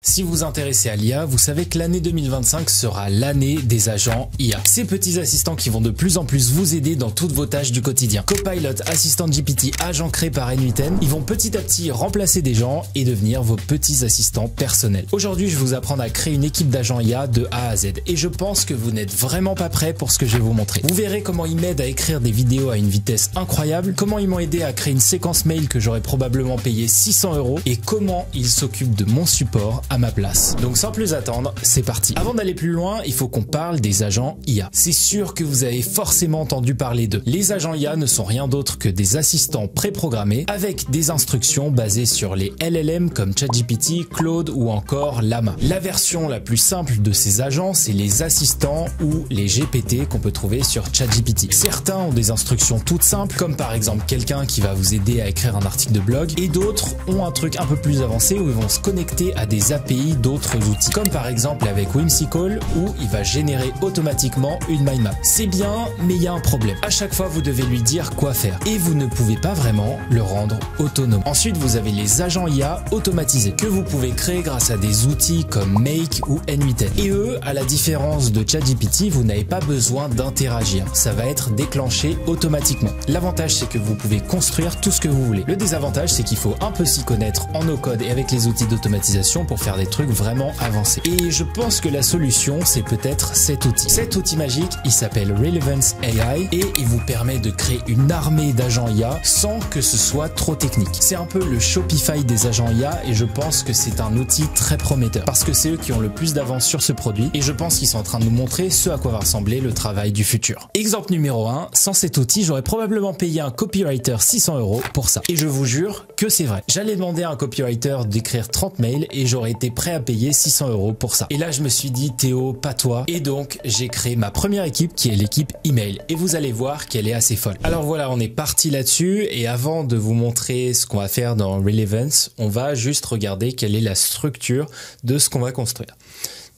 Si vous vous intéressez à l'IA, vous savez que l'année 2025 sera l'année des agents IA. Ces petits assistants qui vont de plus en plus vous aider dans toutes vos tâches du quotidien. Copilot, assistant GPT, agents créés par N8N, ils vont petit à petit remplacer des gens et devenir vos petits assistants personnels. Aujourd'hui, je vais vous apprendre à créer une équipe d'agents IA de A à Z et je pense que vous n'êtes vraiment pas prêts pour ce que je vais vous montrer. Vous verrez comment ils m'aident à écrire des vidéos à une vitesse incroyable, comment ils m'ont aidé à créer une séquence mail que j'aurais probablement payé 600 € et comment ils s'occupent de mon support à ma place. Donc sans plus attendre, c'est parti. Avant d'aller plus loin, il faut qu'on parle des agents IA. C'est sûr que vous avez forcément entendu parler d'eux. Les agents IA ne sont rien d'autre que des assistants préprogrammés avec des instructions basées sur les LLM comme ChatGPT, Claude ou encore Llama. La version la plus simple de ces agents, c'est les assistants ou les GPT qu'on peut trouver sur ChatGPT. Certains ont des instructions toutes simples, comme par exemple quelqu'un qui va vous aider à écrire un article de blog, et d'autres ont un truc un peu plus avancé où ils vont se connecter à des API d'autres outils, comme par exemple avec Whimsical où il va générer automatiquement une mind map. C'est bien, mais il y a un problème. À chaque fois, vous devez lui dire quoi faire et vous ne pouvez pas vraiment le rendre autonome. Ensuite, vous avez les agents IA automatisés que vous pouvez créer grâce à des outils comme Make ou N8N. Et eux, à la différence de ChatGPT, vous n'avez pas besoin d'interagir. Ça va être déclenché automatiquement. L'avantage, c'est que vous pouvez construire tout ce que vous voulez. Le désavantage, c'est qu'il faut un peu s'y connaître en no-code et avec les outils d'automatisation pour faire des trucs vraiment avancés. Et je pense que la solution, c'est peut-être cet outil. Cet outil magique, il s'appelle Relevance AI et il vous permet de créer une armée d'agents IA sans que ce soit trop technique. C'est un peu le Shopify des agents IA et je pense que c'est un outil très prometteur parce que c'est eux qui ont le plus d'avance sur ce produit et je pense qu'ils sont en train de nous montrer ce à quoi va ressembler le travail du futur. Exemple numéro 1, sans cet outil, j'aurais probablement payé un copywriter 600 € pour ça. Et je vous jure que c'est vrai. J'allais demander à un copywriter d'écrire 30 mails et j'aurais été prêt à payer 600 € pour ça. Et là, je me suis dit, Théo, pas toi. Et donc, j'ai créé ma première équipe qui est l'équipe email. Et vous allez voir qu'elle est assez folle. Alors voilà, on est parti là-dessus. Et avant de vous montrer ce qu'on va faire dans Relevance, on va juste regarder quelle est la structure de ce qu'on va construire.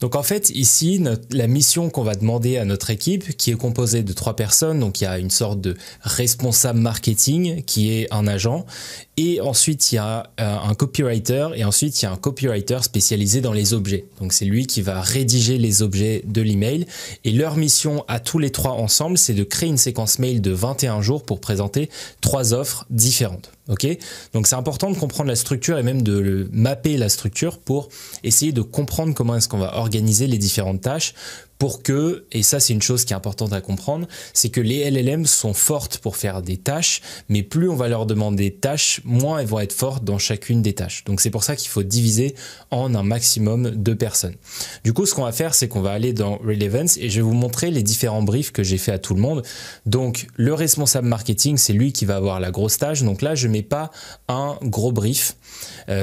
Donc en fait, ici, la mission qu'on va demander à notre équipe, qui est composée de 3 personnes, donc il y a une sorte de responsable marketing qui est un agent, et ensuite il y a un copywriter, et ensuite il y a un copywriter spécialisé dans les objets. Donc c'est lui qui va rédiger les objets de l'email, et leur mission à tous les 3 ensemble, c'est de créer une séquence mail de 21 jours pour présenter 3 offres différentes. Okay, donc c'est important de comprendre la structure et même de mapper la structure pour essayer de comprendre comment est-ce qu'on va organiser les différentes tâches pour que, et ça c'est une chose qui est importante à comprendre, c'est que les LLM sont fortes pour faire des tâches, mais plus on va leur demander des tâches, moins elles vont être fortes dans chacune des tâches. Donc c'est pour ça qu'il faut diviser en un maximum de personnes. Du coup, ce qu'on va faire, c'est qu'on va aller dans Relevance et je vais vous montrer les différents briefs que j'ai fait à tout le monde. Donc le responsable marketing, c'est lui qui va avoir la grosse tâche. Donc là, je mets pas un gros brief.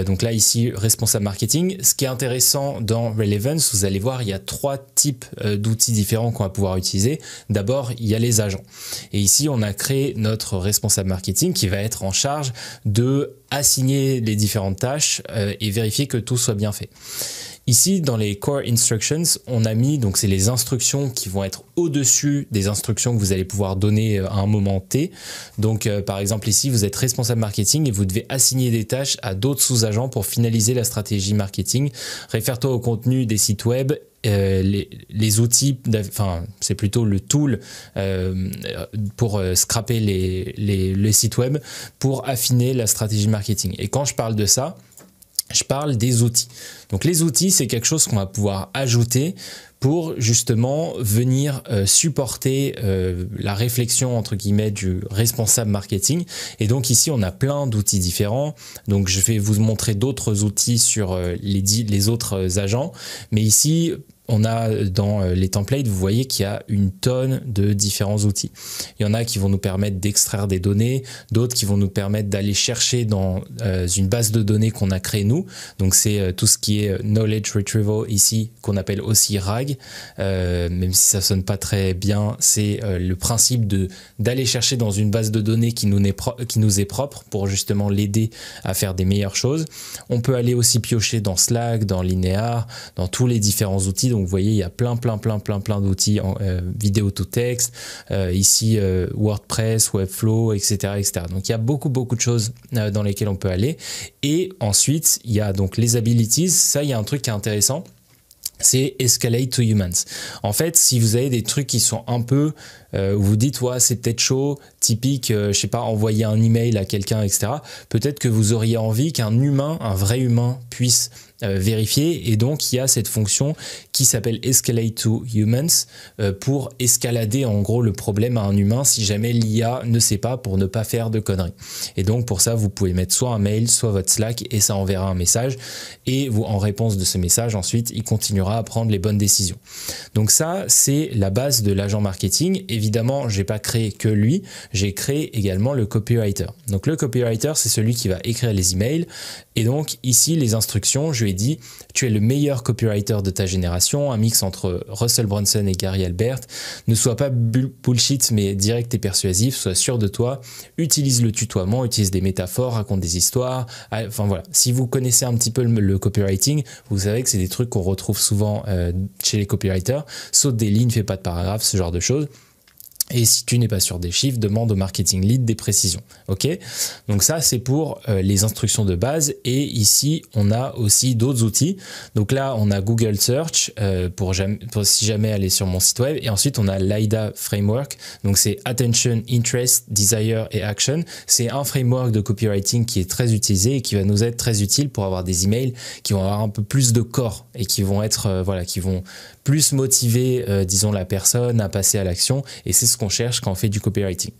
Donc là, ici, responsable marketing. Ce qui est intéressant dans Relevance, vous allez voir, il y a 3 types d'outils différents qu'on va pouvoir utiliser. D'abord, il y a les agents. Et ici, on a créé notre responsable marketing qui va être en charge de assigner les différentes tâches et vérifier que tout soit bien fait. Ici, dans les Core Instructions, on a mis, donc c'est les instructions qui vont être au-dessus des instructions que vous allez pouvoir donner à un moment T. Donc, par exemple, ici, vous êtes responsable marketing et vous devez assigner des tâches à d'autres sous-agents pour finaliser la stratégie marketing. Réfère-toi au contenu des sites web. Les outils, enfin c'est plutôt le tool pour scraper les sites web pour affiner la stratégie marketing. Et quand je parle de ça, je parle des outils. Donc les outils, c'est quelque chose qu'on va pouvoir ajouter pour justement venir supporter la réflexion entre guillemets du responsable marketing. Et donc ici, on a plein d'outils différents. Donc je vais vous montrer d'autres outils sur les autres agents. Mais ici, on a dans les templates, vous voyez qu'il y a une tonne de différents outils. Il y en a qui vont nous permettre d'extraire des données, d'autres qui vont nous permettre d'aller chercher dans une base de données qu'on a créée nous. Donc c'est tout ce qui est Knowledge Retrieval ici, qu'on appelle aussi RAG. Même si ça sonne pas très bien, c'est le principe d'aller chercher dans une base de données qui nous est propre pour justement l'aider à faire des meilleures choses. On peut aller aussi piocher dans Slack, dans Linear, dans tous les différents outils. Donc vous voyez, il y a plein d'outils en vidéo to texte, ici WordPress, Webflow, etc., etc. Donc il y a beaucoup de choses dans lesquelles on peut aller. Et ensuite, il y a donc les abilities. Ça, il y a un truc qui est intéressant. C'est Escalate to Humans. En fait, si vous avez des trucs qui sont un peu, où vous dites, ouais, c'est peut-être chaud, typique, je sais pas, envoyer un email à quelqu'un, etc. Peut-être que vous auriez envie qu'un humain, un vrai humain, puisse vérifier. Et donc, il y a cette fonction qui s'appelle Escalate to Humans pour escalader en gros le problème à un humain si jamais l'IA ne sait pas, pour ne pas faire de conneries. Et donc, pour ça, vous pouvez mettre soit un mail, soit votre Slack et ça enverra un message. Et vous, en réponse de ce message, ensuite, il continuera à prendre les bonnes décisions. Donc ça, c'est la base de l'agent marketing. Évidemment, j'ai pas créé que lui, j'ai créé également le copywriter. Donc le copywriter, c'est celui qui va écrire les emails. Et donc ici, les instructions, je lui ai dit, tu es le meilleur copywriter de ta génération, un mix entre Russell Brunson et Gary Albert. Ne sois pas bullshit, mais direct et persuasif, sois sûr de toi, utilise le tutoiement, utilise des métaphores, raconte des histoires. Enfin voilà, si vous connaissez un petit peu le copywriting, vous savez que c'est des trucs qu'on retrouve souvent chez les copywriters. Saute des lignes, fais pas de paragraphes, ce genre de choses. Et si tu n'es pas sûr des chiffres, demande au marketing lead des précisions. Ok? Donc ça, c'est pour les instructions de base. Et ici, on a aussi d'autres outils. Donc là, on a Google Search pour si jamais aller sur mon site web. Et ensuite, on a l'AIDA Framework. Donc c'est Attention, Interest, Desire et Action. C'est un framework de copywriting qui est très utilisé et qui va nous être très utile pour avoir des emails qui vont avoir un peu plus de corps et qui vont être, qui vont plus motiver, disons, la personne à passer à l'action. Et c'est ce qu'on cherche quand on fait du copywriting.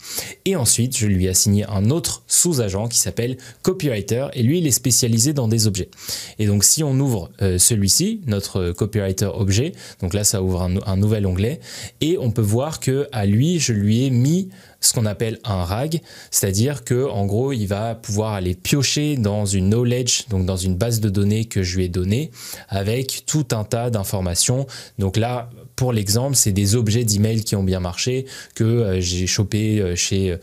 Et ensuite, je lui ai assigné un autre sous-agent qui s'appelle Copywriter et lui, il est spécialisé dans des objets. Et donc, si on ouvre celui-ci, notre Copywriter objet, donc là, ça ouvre un nouvel onglet et on peut voir que à lui, je lui ai mis ce qu'on appelle un RAG, c'est-à-dire que en gros, il va pouvoir aller piocher dans une knowledge, donc dans une base de données que je lui ai donnée, avec tout un tas d'informations. Donc là, pour l'exemple, c'est des objets d'email qui ont bien marché, que j'ai chopé chez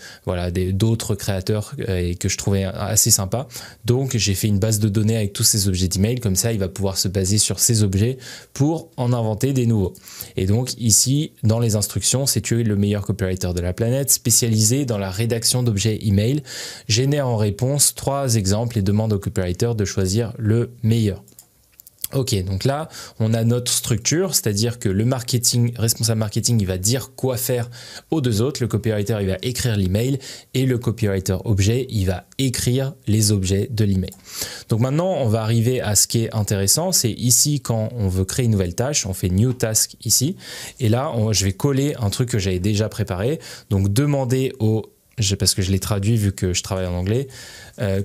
d'autres créateurs et que je trouvais assez sympa. Donc j'ai fait une base de données avec tous ces objets d'email, comme ça il va pouvoir se baser sur ces objets pour en inventer des nouveaux. Et donc ici, dans les instructions, c'est tu es le meilleur copywriter de la planète, spécialisé dans la rédaction d'objets email. Génère en réponse 3 exemples et demande au copywriter de choisir le meilleur. Ok, donc là, on a notre structure, c'est-à-dire que le responsable marketing, il va dire quoi faire aux deux autres. Le copywriter, il va écrire l'email et le copywriter objet, il va écrire les objets de l'email. Donc maintenant, on va arriver à ce qui est intéressant. C'est ici, quand on veut créer une nouvelle tâche, on fait New Task ici. Et là, je vais coller un truc que j'avais déjà préparé. Donc, demander parce que je l'ai traduit vu que je travaille en anglais,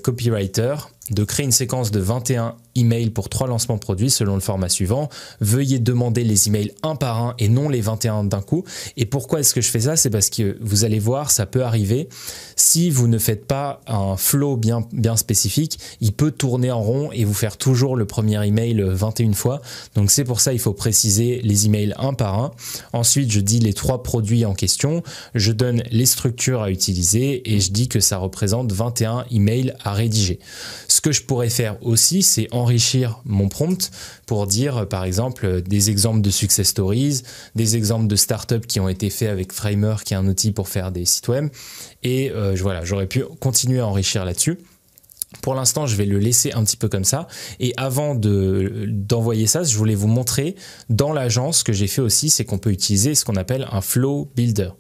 copywriter, de créer une séquence de 21 emails pour 3 lancements produits selon le format suivant. Veuillez demander les emails un par un et non les 21 d'un coup. Et pourquoi est-ce que je fais ça? C'est parce que vous allez voir, ça peut arriver. Si vous ne faites pas un flow bien spécifique, il peut tourner en rond et vous faire toujours le premier email 21 fois. Donc c'est pour ça il faut préciser les emails un par un. Ensuite, je dis les 3 produits en question. Je donne les structures à utiliser et je dis que ça représente 21 emails à rédiger. Ce que je pourrais faire aussi, c'est enrichir mon prompt pour dire, par exemple, des exemples de success stories, des exemples de startups qui ont été faits avec Framer, qui est un outil pour faire des sites web. Et voilà, j'aurais pu continuer à enrichir là-dessus. Pour l'instant, je vais le laisser un petit peu comme ça. Et avant d'envoyer ça, je voulais vous montrer dans l'agence ce que j'ai fait aussi, c'est qu'on peut utiliser ce qu'on appelle un flow builder.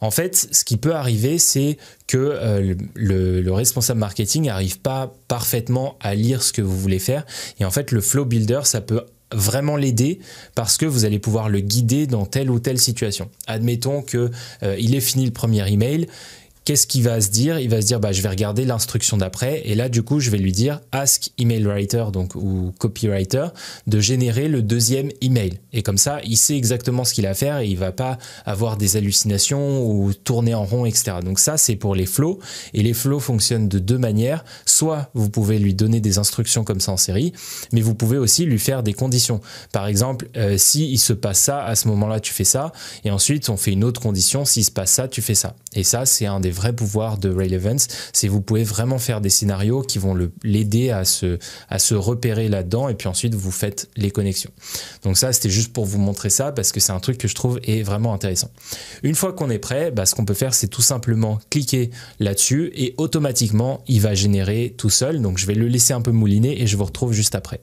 En fait, ce qui peut arriver, c'est que le responsable marketing n'arrive pas parfaitement à lire ce que vous voulez faire. Et en fait, le flow builder, ça peut vraiment l'aider parce que vous allez pouvoir le guider dans telle ou telle situation. Admettons que il ait fini le premier email. Qu'est-ce qu'il va se dire? Il va se dire, je vais regarder l'instruction d'après. Et là, du coup, je vais lui dire, ask email writer, donc, ou copywriter, de générer le deuxième email. Et comme ça, il sait exactement ce qu'il a à faire et il va pas avoir des hallucinations ou tourner en rond, etc. Donc ça, c'est pour les flows. Et les flows fonctionnent de 2 manières. Soit vous pouvez lui donner des instructions comme ça en série, mais vous pouvez aussi lui faire des conditions. Par exemple, si il se passe ça, à ce moment-là, tu fais ça. Et ensuite, on fait une autre condition. S'il se passe ça, tu fais ça. Et ça, c'est un des vrais pouvoirs de Relevance, c'est vous pouvez vraiment faire des scénarios qui vont l'aider à se repérer là-dedans et puis ensuite vous faites les connexions. Donc ça, c'était juste pour vous montrer ça parce que c'est un truc que je trouve est vraiment intéressant. Une fois qu'on est prêt, ce qu'on peut faire, c'est tout simplement cliquer là-dessus et automatiquement, il va générer tout seul. Donc je vais le laisser un peu mouliner et je vous retrouve juste après.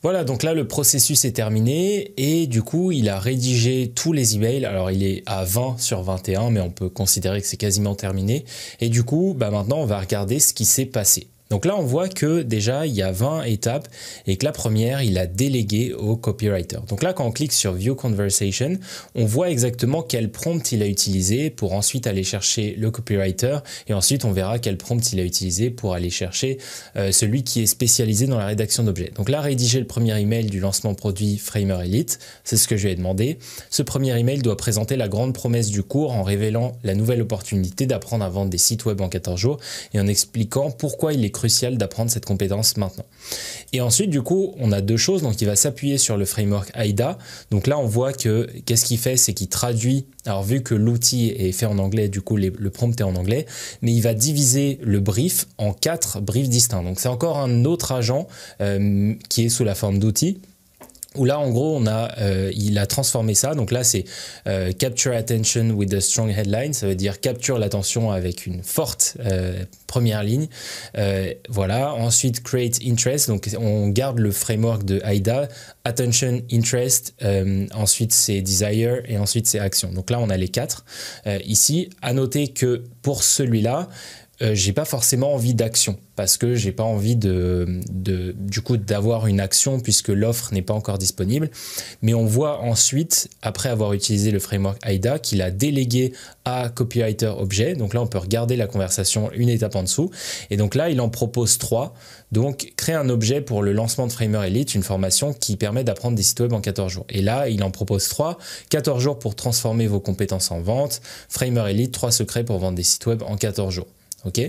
Voilà, donc là le processus est terminé et du coup il a rédigé tous les emails. Alors il est à 20 sur 21, mais on peut considérer que c'est quasiment terminé. Et du coup, maintenant on va regarder ce qui s'est passé. Donc là, on voit que déjà, il y a 20 étapes et que la première, il a délégué au copywriter. Donc là, quand on clique sur View Conversation, on voit exactement quel prompt il a utilisé pour ensuite aller chercher le copywriter et ensuite, on verra quel prompt il a utilisé pour aller chercher celui qui est spécialisé dans la rédaction d'objets. Donc là, rédiger le premier email du lancement produit Framer Elite, c'est ce que je lui ai demandé. Ce premier email doit présenter la grande promesse du cours en révélant la nouvelle opportunité d'apprendre à vendre des sites web en 14 jours et en expliquant pourquoi il est crucial d'apprendre cette compétence maintenant. Et ensuite, du coup, on a deux choses. Donc, il va s'appuyer sur le framework AIDA. Donc là, on voit que qu'est-ce qu'il fait, c'est qu'il traduit. Alors, vu que l'outil est fait en anglais, du coup, le prompt est en anglais, mais il va diviser le brief en 4 briefs distincts. Donc, c'est encore un autre agent qui est sous la forme d'outil. Où là, en gros, il a transformé ça. Donc là, c'est Capture Attention with a Strong Headline. Ça veut dire capture l'attention avec une forte première ligne. Voilà. Ensuite, Create Interest. Donc, on garde le framework de AIDA. Attention, Interest. Ensuite, c'est Desire. Et ensuite, c'est Action. Donc là, on a les 4. Ici, à noter que pour celui-là, j'ai pas forcément envie d'action parce que j'ai pas envie du coup d'avoir une action puisque l'offre n'est pas encore disponible. Mais on voit ensuite, après avoir utilisé le framework AIDA, qu'il a délégué à Copywriter Objet. Donc là, on peut regarder la conversation une étape en dessous. Et donc là, il en propose 3. Donc, créer un objet pour le lancement de Framer Elite, une formation qui permet d'apprendre des sites web en 14 jours. Et là, il en propose 3. 14 jours pour transformer vos compétences en vente. Framer Elite, 3 secrets pour vendre des sites web en 14 jours. Ok ?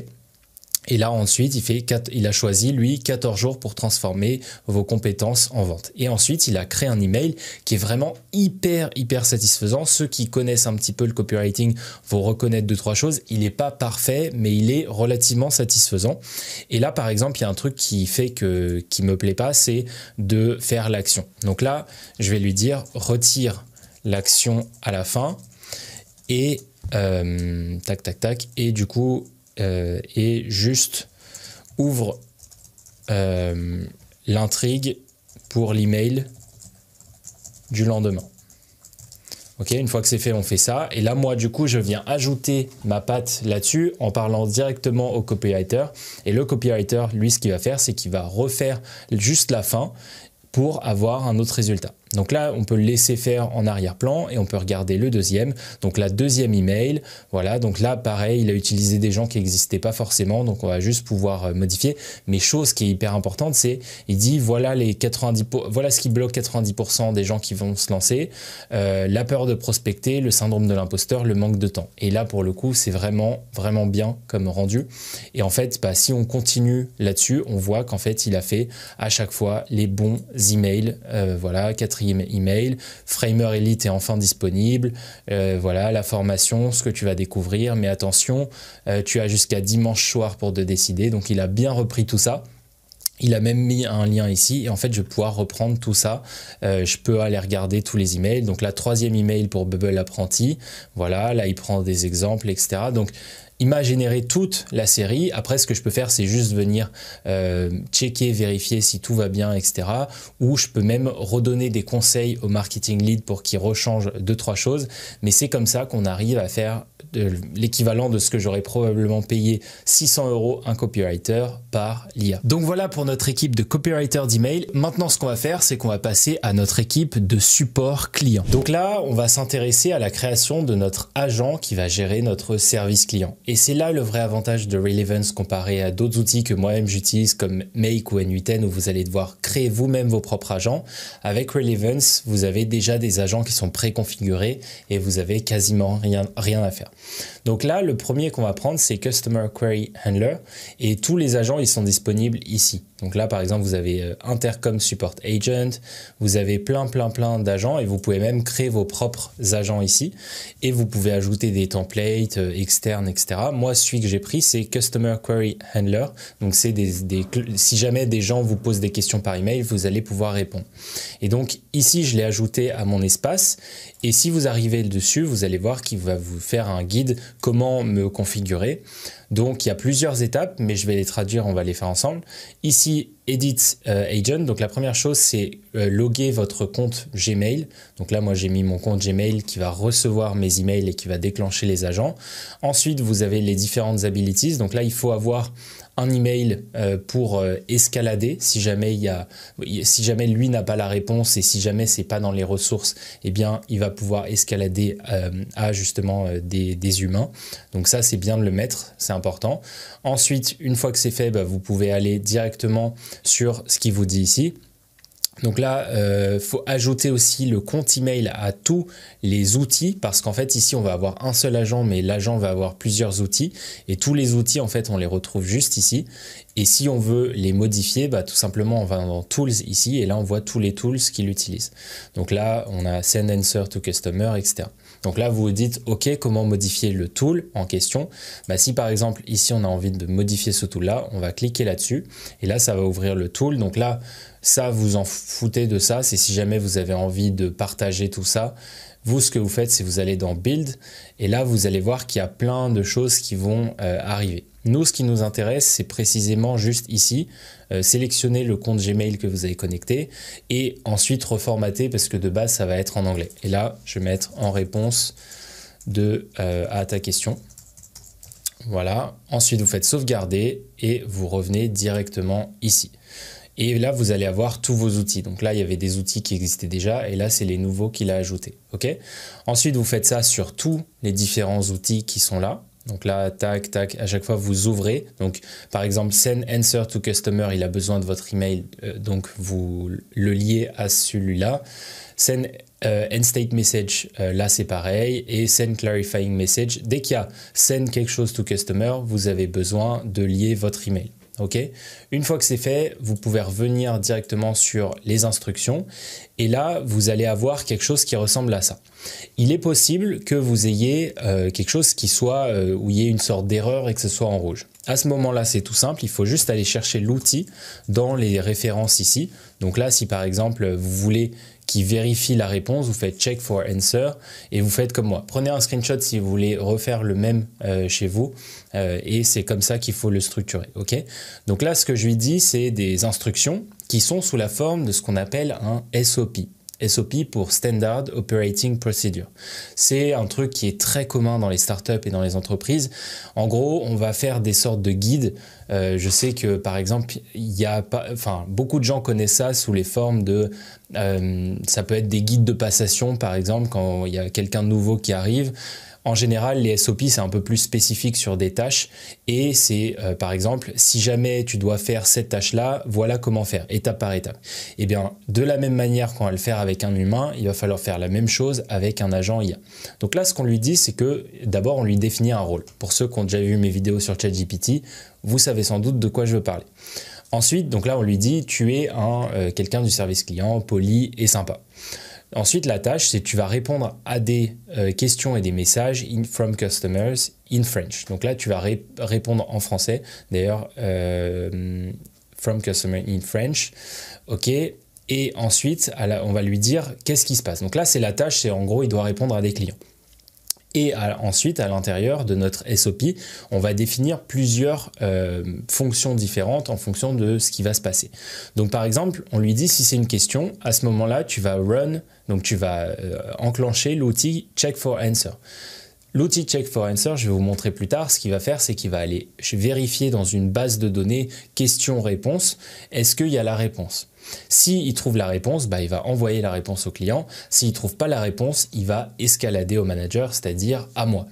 Et là, ensuite, il a choisi, lui, 14 jours pour transformer vos compétences en vente. Et ensuite, il a créé un email qui est vraiment hyper satisfaisant. Ceux qui connaissent un petit peu le copywriting vont reconnaître 2-3 choses. Il n'est pas parfait, mais il est relativement satisfaisant. Et là, par exemple, il y a un truc qui me plaît pas, c'est de faire l'action. Donc là, je vais lui dire, retire l'action à la fin. Et tac. Et du coup, et juste ouvre l'intrigue pour l'email du lendemain. Ok, une fois que c'est fait, on fait ça. Et là, moi, du coup, je viens ajouter ma patte là-dessus en parlant directement au copywriter. Et le copywriter, lui, ce qu'il va faire, c'est qu'il va refaire juste la fin pour avoir un autre résultat. Donc là, on peut le laisser faire en arrière-plan et on peut regarder le deuxième. Donc la deuxième email, voilà. Donc là, pareil, il a utilisé des gens qui n'existaient pas forcément. Donc on va juste pouvoir modifier. Mais chose qui est hyper importante, c'est il dit voilà voilà ce qui bloque 90% des gens qui vont se lancer. La peur de prospecter, le syndrome de l'imposteur, le manque de temps. Et là, pour le coup, c'est vraiment bien comme rendu. Et en fait, si on continue là-dessus, on voit qu'en fait, il a fait à chaque fois les bons emails. Voilà, 4e email, Framer Elite est enfin disponible, voilà la formation, ce que tu vas découvrir, mais attention, tu as jusqu'à dimanche soir pour te décider. Donc il a bien repris tout ça. Il a même mis un lien ici et en fait je vais pouvoir reprendre tout ça. Je peux aller regarder tous les emails. Donc la 3e email pour Bubble Apprenti, voilà, là il prend des exemples, etc. Donc il m'a généré toute la série. Après, ce que je peux faire, c'est juste venir checker, vérifier si tout va bien, etc. Ou je peux même redonner des conseils au marketing lead pour qu'il rechange 2-3 choses. Mais c'est comme ça qu'on arrive à faire l'équivalent de ce que j'aurais probablement payé 600 € un copywriter par l'IA. Donc voilà pour notre équipe de copywriter d'email. Maintenant, ce qu'on va faire, c'est qu'on va passer à notre équipe de support client. Donc là, on va s'intéresser à la création de notre agent qui va gérer notre service client. Et c'est là le vrai avantage de Relevance comparé à d'autres outils que moi-même j'utilise comme Make ou N8N où vous allez devoir créer vous-même vos propres agents. Avec Relevance, vous avez déjà des agents qui sont préconfigurés et vous avez quasiment rien à faire. Donc là, le premier qu'on va prendre, c'est Customer Query Handler et tous les agents, ils sont disponibles ici. Donc là, par exemple, vous avez Intercom Support Agent, vous avez plein d'agents et vous pouvez même créer vos propres agents ici et vous pouvez ajouter des templates externes, etc. Moi, celui que j'ai pris, c'est Customer Query Handler. Donc c'est si jamais des gens vous posent des questions par email, vous allez pouvoir répondre. Et donc ici, je l'ai ajouté à mon espace et si vous arrivez dessus, vous allez voir qu'il va vous faire un guide comment me configurer. Donc il y a plusieurs étapes, mais je vais les traduire, on va les faire ensemble. Ici, Edit Agent, donc la première chose c'est loguer votre compte Gmail. Donc là moi j'ai mis mon compte Gmail qui va recevoir mes emails et qui va déclencher les agents. Ensuite vous avez les différentes abilities, donc là il faut avoir un email pour escalader si jamais lui n'a pas la réponse et si jamais c'est pas dans les ressources, eh bien il va pouvoir escalader à justement des humains. Donc ça c'est bien de le mettre, c'est important. Ensuite une fois que c'est fait, vous pouvez aller directement sur ce qu'il vous dit ici. Donc là, faut ajouter aussi le compte email à tous les outils parce qu'en fait ici on va avoir un seul agent mais l'agent va avoir plusieurs outils et tous les outils en fait on les retrouve juste ici et si on veut les modifier, tout simplement on va dans Tools ici et là on voit tous les tools qu'il utilise. Donc là on a Send Answer to Customer, etc. Donc là vous vous dites ok, comment modifier le tool en question. Si par exemple ici on a envie de modifier ce tool là, on va cliquer là-dessus et là ça va ouvrir le tool. Donc là ça, vous en foutez de ça, c'est si jamais vous avez envie de partager tout ça. Vous, ce que vous faites, c'est vous allez dans Build et là, vous allez voir qu'il y a plein de choses qui vont arriver. Nous, ce qui nous intéresse, c'est précisément juste ici, sélectionner le compte Gmail que vous avez connecté et ensuite reformater parce que de base, ça va être en anglais. Et là, je vais mettre en réponse à ta question. Voilà. Ensuite, vous faites sauvegarder et vous revenez directement ici. Et là, vous allez avoir tous vos outils. Donc là, il y avait des outils qui existaient déjà et là, c'est les nouveaux qu'il a ajoutés. Okay. Ensuite, vous faites ça sur tous les différents outils qui sont là. Donc là, tac, tac, à chaque fois, vous ouvrez. Donc, par exemple, Send Answer to Customer, il a besoin de votre email. Donc, vous le liez à celui-là. Send End State Message, là, c'est pareil. Et Send Clarifying Message. Dès qu'il y a Send quelque chose to Customer, vous avez besoin de lier votre email. Okay. Une fois que c'est fait, vous pouvez revenir directement sur les instructions et là, vous allez avoir quelque chose qui ressemble à ça. Il est possible que vous ayez quelque chose qui soit où il y ait une sorte d'erreur et que ce soit en rouge. À ce moment-là, c'est tout simple, il faut juste aller chercher l'outil dans les références ici. Donc là, si par exemple, vous voulez qui vérifie la réponse, vous faites check for answer et vous faites comme moi. Prenez un screenshot si vous voulez refaire le même chez vous et c'est comme ça qu'il faut le structurer. Okay. Donc là, ce que je lui dis, c'est des instructions qui sont sous la forme de ce qu'on appelle un SOP. SOP pour Standard Operating Procedure. C'est un truc qui est très commun dans les startups et dans les entreprises. En gros, on va faire des sortes de guides. Je sais que par exemple, beaucoup de gens connaissent ça sous les formes de... ça peut être des guides de passation par exemple quand il y a quelqu'un de nouveau qui arrive. En général, les SOP, c'est un peu plus spécifique sur des tâches et c'est par exemple, si jamais tu dois faire cette tâche-là, voilà comment faire, étape par étape. Et bien, de la même manière qu'on va le faire avec un humain, il va falloir faire la même chose avec un agent IA. Donc là, ce qu'on lui dit, c'est que d'abord, on lui définit un rôle. Pour ceux qui ont déjà vu mes vidéos sur ChatGPT, vous savez sans doute de quoi je veux parler. Ensuite, donc là, on lui dit, tu es quelqu'un du service client, poli et sympa. Ensuite, la tâche, c'est que tu vas répondre à des questions et des messages from customers in French. Donc là, tu vas répondre en français. D'ailleurs, from customer in French. OK. Et ensuite, on va lui dire qu'est-ce qui se passe. Donc là, c'est la tâche, c'est en gros, il doit répondre à des clients. Et ensuite, à l'intérieur de notre SOP, on va définir plusieurs fonctions différentes en fonction de ce qui va se passer. Donc, par exemple, on lui dit si c'est une question, à ce moment-là, tu vas donc tu vas enclencher l'outil Check for Answer. L'outil Check for Answer, je vais vous montrer plus tard, ce qu'il va faire, c'est qu'il va aller vérifier dans une base de données question-réponse, est-ce qu'il y a la réponse ? S'il trouve la réponse, il va envoyer la réponse au client. S'il ne trouve pas la réponse, il va escalader au manager, c'est-à-dire à moi.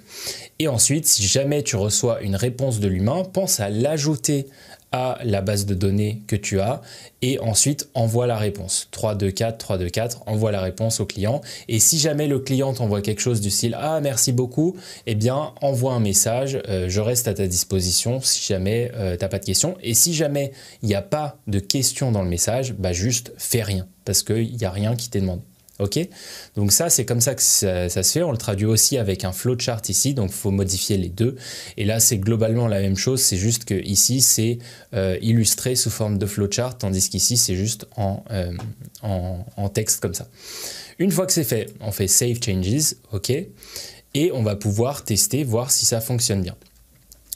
Et ensuite, si jamais tu reçois une réponse de l'humain, pense à l'ajouter à la base de données que tu as et ensuite envoie la réponse. 324, 324, envoie la réponse au client. Et si jamais le client t'envoie quelque chose du style « Ah, merci beaucoup », eh bien, envoie un message, je reste à ta disposition si jamais tu n'as pas de questions. Et si jamais il n'y a pas de questions dans le message, bah juste fais rien parce qu'il n'y a rien qui t'est demandé. Ok, donc ça c'est comme ça que ça se fait. On le traduit aussi avec un flowchart ici, donc il faut modifier les deux. Et là c'est globalement la même chose, c'est juste que ici c'est illustré sous forme de flowchart, tandis qu'ici c'est juste en texte comme ça. Une fois que c'est fait, on fait Save Changes, ok, et on va pouvoir tester, voir si ça fonctionne bien.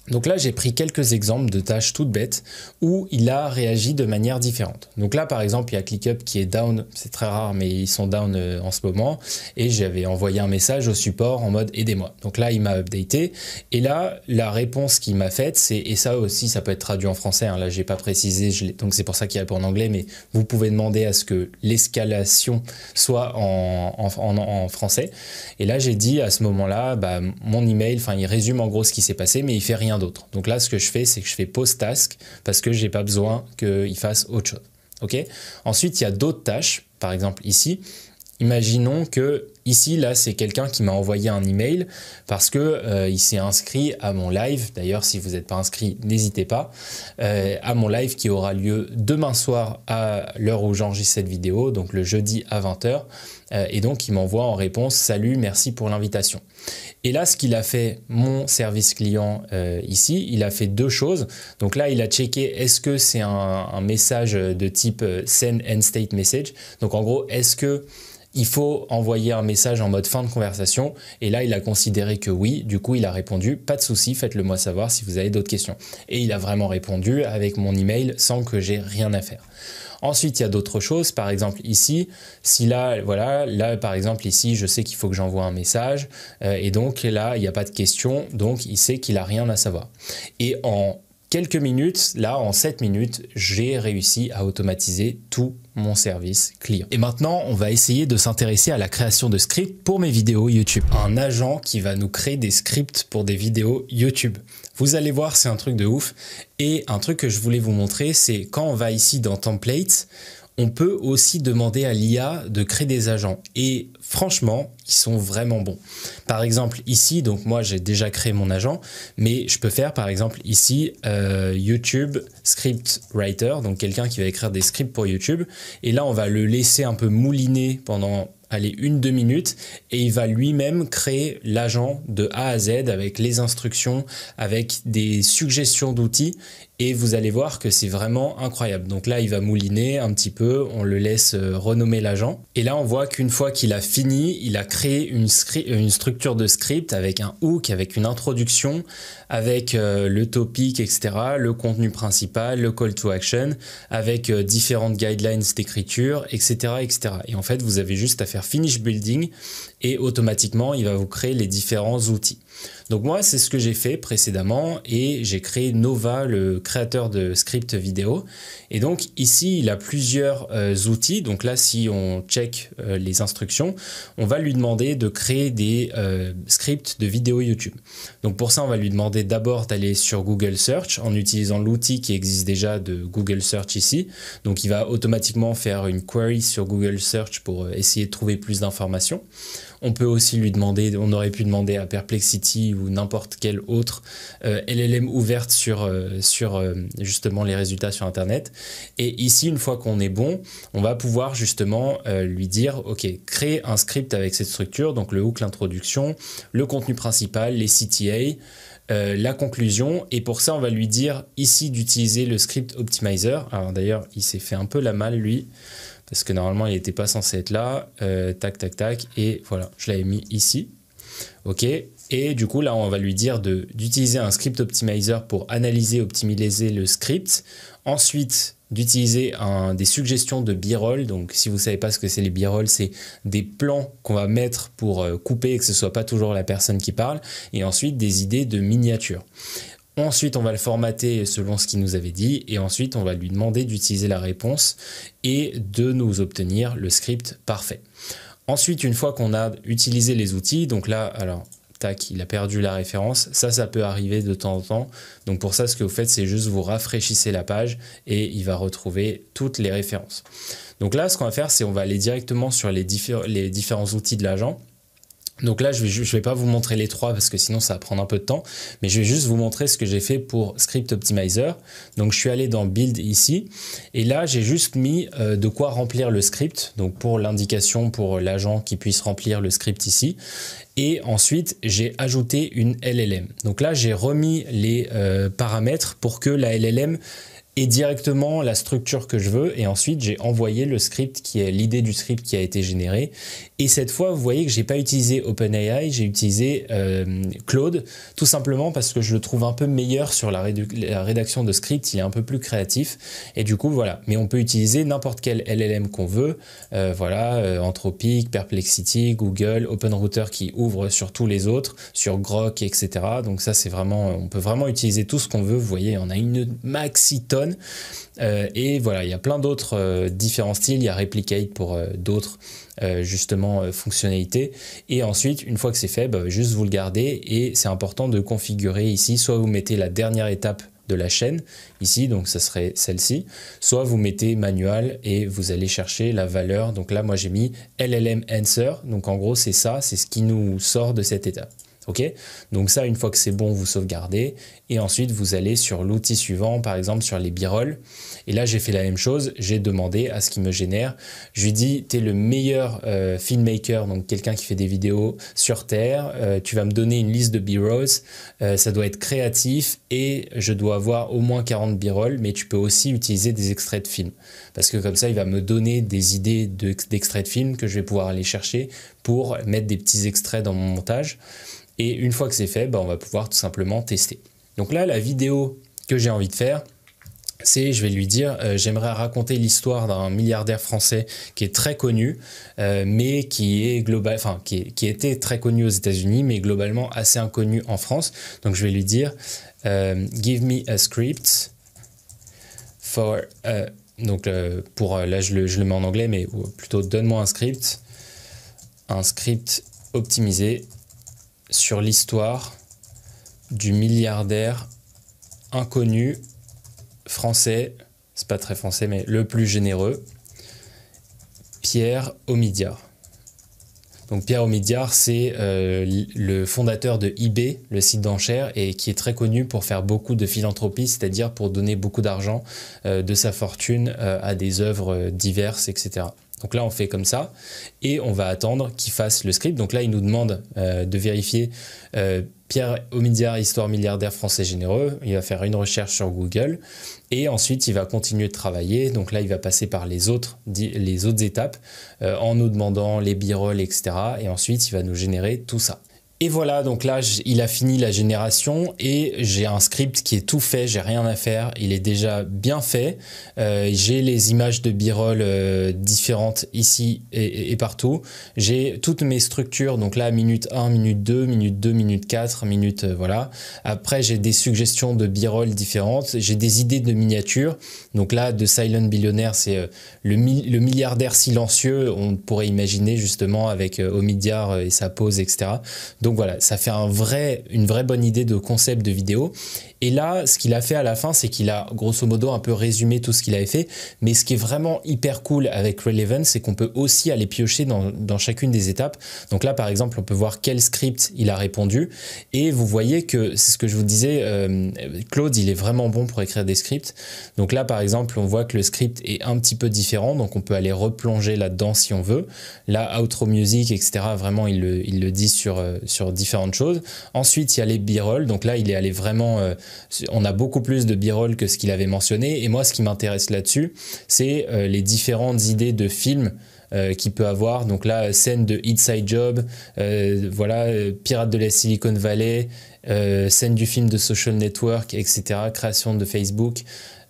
Donc là, j'ai pris quelques exemples de tâches toutes bêtes où il a réagi de manière différente. Donc là, par exemple, il y a ClickUp qui est down, c'est très rare, mais ils sont down en ce moment. Et j'avais envoyé un message au support en mode « aidez-moi ». Donc là, il m'a updaté. Et là, la réponse qu'il m'a faite, c'est, et ça aussi, ça peut être traduit en français, hein, là, j'ai pas précisé, donc c'est pour ça qu'il répond en anglais, mais vous pouvez demander à ce que l'escalation soit en français. Et là, j'ai dit à ce moment-là, bah, mon email, enfin, il résume en gros ce qui s'est passé, mais il fait rien d'autre. Donc là, ce que je fais, c'est que je fais pause task parce que j'ai pas besoin qu'il fasse autre chose. Ok. Ensuite, il y a d'autres tâches. Par exemple, ici, imaginons que ici, là, c'est quelqu'un qui m'a envoyé un email parce que il s'est inscrit à mon live. D'ailleurs, si vous n'êtes pas inscrit, n'hésitez pas. À mon live qui aura lieu demain soir à l'heure où j'enregistre cette vidéo, donc le jeudi à 20 h. Et donc, il m'envoie en réponse « Salut, merci pour l'invitation ». Et là, ce qu'il a fait, mon service client ici, il a fait deux choses. Donc là, il a checké est-ce que c'est un message de type Send End State Message. Donc en gros, est-ce que il faut envoyer un message en mode fin de conversation? Et là, il a considéré que oui. Du coup, il a répondu, pas de souci, faites-le moi savoir si vous avez d'autres questions. Et il a vraiment répondu avec mon email sans que j'ai rien à faire. Ensuite, il y a d'autres choses. Par exemple, ici, si là, voilà, là, par exemple, ici, je sais qu'il faut que j'envoie un message. Et donc là, il n'y a pas de question. Donc, il sait qu'il n'a rien à savoir. Et en quelques minutes, là, en 7 minutes, j'ai réussi à automatiser tout mon service client. Et maintenant, on va essayer de s'intéresser à la création de scripts pour mes vidéos YouTube. Un agent qui va nous créer des scripts pour des vidéos YouTube. Vous allez voir, c'est un truc de ouf. Et un truc que je voulais vous montrer, c'est quand on va ici dans Templates, on peut aussi demander à l'IA de créer des agents. Et franchement, ils sont vraiment bons. Par exemple, ici, donc moi, j'ai déjà créé mon agent, mais je peux faire, par exemple, ici, YouTube Script Writer, donc quelqu'un qui va écrire des scripts pour YouTube. Et là, on va le laisser un peu mouliner pendant, allez, 1-2 minutes, et il va lui-même créer l'agent de A à Z avec les instructions, avec des suggestions d'outils. Et vous allez voir que c'est vraiment incroyable. Donc là, il va mouliner un petit peu, on le laisse renommer l'agent. Et là, on voit qu'une fois qu'il a fini, il a créé une structure de script avec un hook, avec une introduction, avec le topic, etc., le contenu principal, le call to action, avec différentes guidelines d'écriture, etc., etc. Et en fait, vous avez juste à faire finish building et automatiquement, il va vous créer les différents outils. Donc moi, c'est ce que j'ai fait précédemment et j'ai créé Nova, le créateur de script vidéo. Et donc ici, il a plusieurs outils. Donc là, si on check les instructions, on va lui demander de créer des scripts de vidéo YouTube. Donc pour ça, on va lui demander d'abord d'aller sur Google Search en utilisant l'outil qui existe déjà de Google Search ici. Donc il va automatiquement faire une query sur Google Search pour essayer de trouver plus d'informations. On peut aussi lui demander, on aurait pu demander à Perplexity ou n'importe quelle autre LLM ouverte sur justement les résultats sur Internet. Et ici, une fois qu'on est bon, on va pouvoir justement lui dire, OK, crée un script avec cette structure, donc le hook, l'introduction, le contenu principal, les CTA, la conclusion. Et pour ça, on va lui dire ici d'utiliser le script optimizer. Alors d'ailleurs, il s'est fait un peu la malle, lui, parce que normalement, il n'était pas censé être là. Tac, tac, tac. Et voilà, je l'avais mis ici. OK. Et du coup, là, on va lui dire d'utiliser un script optimizer pour analyser, optimiser le script. Ensuite, d'utiliser des suggestions de b-roll. Donc, si vous ne savez pas ce que c'est les b-roll, c'est des plans qu'on va mettre pour couper et que ce ne soit pas toujours la personne qui parle. Et ensuite, des idées de miniatures. Ensuite, on va le formater selon ce qu'il nous avait dit et ensuite, on va lui demander d'utiliser la réponse et de nous obtenir le script parfait. Ensuite, une fois qu'on a utilisé les outils, donc là, alors tac, il a perdu la référence. Ça peut arriver de temps en temps. Donc pour ça, ce que vous faites, c'est juste vous rafraîchissez la page et il va retrouver toutes les références. Donc là, ce qu'on va faire, c'est on va aller directement sur les différents outils de l'agent. Donc là, je vais pas vous montrer les trois parce que sinon ça va prendre un peu de temps, mais je vais juste vous montrer ce que j'ai fait pour Script Optimizer. Donc je suis allé dans Build ici et là j'ai juste mis de quoi remplir le script, donc pour l'indication pour l'agent qui puisse remplir le script ici. Et ensuite, j'ai ajouté une LLM. Donc là, j'ai remis les paramètres pour que la LLM ait directement la structure que je veux. Et ensuite, j'ai envoyé le script qui est l'idée du script qui a été généré. Et cette fois, vous voyez que j'ai pas utilisé OpenAI, j'ai utilisé Claude, tout simplement parce que je le trouve un peu meilleur sur la rédaction de script. Il est un peu plus créatif. Et du coup, voilà. Mais on peut utiliser n'importe quel LLM qu'on veut. Voilà, Anthropic, Perplexity, Google, OpenRouter qui ouvre sur tous les autres, sur Grok, etc. Donc ça, c'est vraiment, on peut vraiment utiliser tout ce qu'on veut. Vous voyez, on a une maxi tonne. Et voilà, il y a plein d'autres différents styles. Il y a Replicate pour d'autres justement fonctionnalités. Et ensuite, une fois que c'est fait, juste vous le gardez. Et c'est important de configurer ici. Soit vous mettez la dernière étape de la chaîne ici, donc ça serait celle-ci, soit vous mettez manual et vous allez chercher la valeur. Donc là, moi j'ai mis LLM answer. Donc en gros, c'est ça, c'est ce qui nous sort de cette étape. Ok, donc ça, une fois que c'est bon, vous sauvegardez et ensuite vous allez sur l'outil suivant, par exemple sur les b-roll. Et là, j'ai fait la même chose, j'ai demandé à ce qu'il me génère. Je lui dis, tu es le meilleur filmmaker, donc quelqu'un qui fait des vidéos sur Terre. Tu vas me donner une liste de b-rolls. Ça doit être créatif et je dois avoir au moins 40 b-rolls, mais tu peux aussi utiliser des extraits de films. Parce que comme ça, il va me donner des idées d'extraits de films que je vais pouvoir aller chercher pour mettre des petits extraits dans mon montage. Et une fois que c'est fait, on va pouvoir tout simplement tester. Donc là, la vidéo que j'ai envie de faire, c'est, je vais lui dire, j'aimerais raconter l'histoire d'un milliardaire français qui est très connu, mais qui est global, enfin qui était très connu aux États-Unis, mais globalement assez inconnu en France. Donc je vais lui dire, give me a script for, donc pour là je le mets en anglais, mais plutôt donne-moi un script optimisé sur l'histoire du milliardaire inconnu français, c'est pas très français, mais le plus généreux, Pierre Omidyar. Donc Pierre Omidyar, c'est le fondateur de eBay, le site d'enchères, et qui est très connu pour faire beaucoup de philanthropie, c'est-à-dire pour donner beaucoup d'argent de sa fortune à des œuvres diverses, etc. Donc là, on fait comme ça et on va attendre qu'il fasse le script. Donc là, il nous demande de vérifier Pierre Omidyar, histoire milliardaire français généreux. Il va faire une recherche sur Google et ensuite, il va continuer de travailler. Donc là, il va passer par les autres étapes en nous demandant les b-rolls, etc. Et ensuite, il va nous générer tout ça. Et voilà, donc là, il a fini la génération et j'ai un script qui est tout fait, j'ai rien à faire, il est déjà bien fait. J'ai les images de b-roll différentes ici et partout. J'ai toutes mes structures, donc là, minute 1, minute 2, minute 4, minute, voilà. Après, j'ai des suggestions de b-roll différentes, j'ai des idées de miniatures. Donc là, de Silent Billionaire, c'est le milliardaire silencieux, on pourrait imaginer justement avec Omidyar et sa pose, etc. Donc voilà, ça fait une vraie bonne idée de concept de vidéo. Et là, ce qu'il a fait à la fin, c'est qu'il a grosso modo un peu résumé tout ce qu'il avait fait. Mais ce qui est vraiment hyper cool avec Relevant, c'est qu'on peut aussi aller piocher dans chacune des étapes. Donc là, par exemple, on peut voir quel script il a répondu. Et vous voyez que, c'est ce que je vous disais, Claude, il est vraiment bon pour écrire des scripts. Donc là, par exemple, on voit que le script est un petit peu différent. Donc on peut aller replonger là-dedans si on veut. Là, outro music, etc. Vraiment, il le dit sur différentes choses. Ensuite, il y a les b-roll. Donc là, il est allé vraiment... on a beaucoup plus de b-roll que ce qu'il avait mentionné. Et moi, ce qui m'intéresse là-dessus, c'est les différentes idées de films qu'il peut avoir. Donc là, scène de Inside Job, voilà, Pirates de la Silicon Valley, scène du film de Social Network, etc., création de Facebook,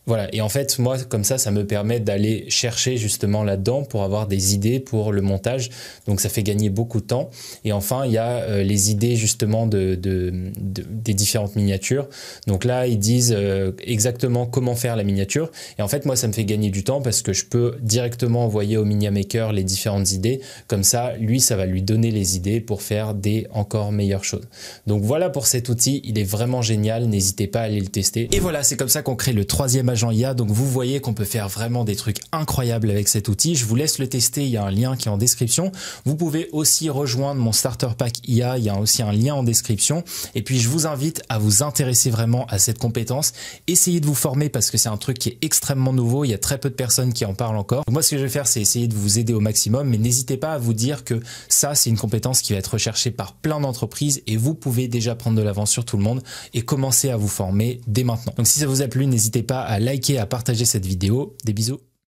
Voilà, et en fait, moi, comme ça me permet d'aller chercher justement là-dedans pour avoir des idées pour le montage. Donc, ça fait gagner beaucoup de temps. Et enfin, il y a les idées justement des différentes miniatures. Donc là, ils disent exactement comment faire la miniature. Et en fait, moi, ça me fait gagner du temps parce que je peux directement envoyer au MiniaMaker les différentes idées. Comme ça, lui, ça va lui donner les idées pour faire des encore meilleures choses. Donc voilà pour cet outil, il est vraiment génial. N'hésitez pas à aller le tester. Et voilà, c'est comme ça qu'on crée le 3e agent IA. Donc vous voyez qu'on peut faire vraiment des trucs incroyables avec cet outil. Je vous laisse le tester, il y a un lien qui est en description. Vous pouvez aussi rejoindre mon starter pack IA, il y a aussi un lien en description. Et puis je vous invite à vous intéresser vraiment à cette compétence. Essayez de vous former parce que c'est un truc qui est extrêmement nouveau, il y a très peu de personnes qui en parlent encore. Donc moi ce que je vais faire, c'est essayer de vous aider au maximum, mais n'hésitez pas à vous dire que ça c'est une compétence qui va être recherchée par plein d'entreprises et vous pouvez déjà prendre de l'avance sur tout le monde et commencer à vous former dès maintenant. Donc si ça vous a plu, n'hésitez pas à liker, à partager cette vidéo. Des bisous.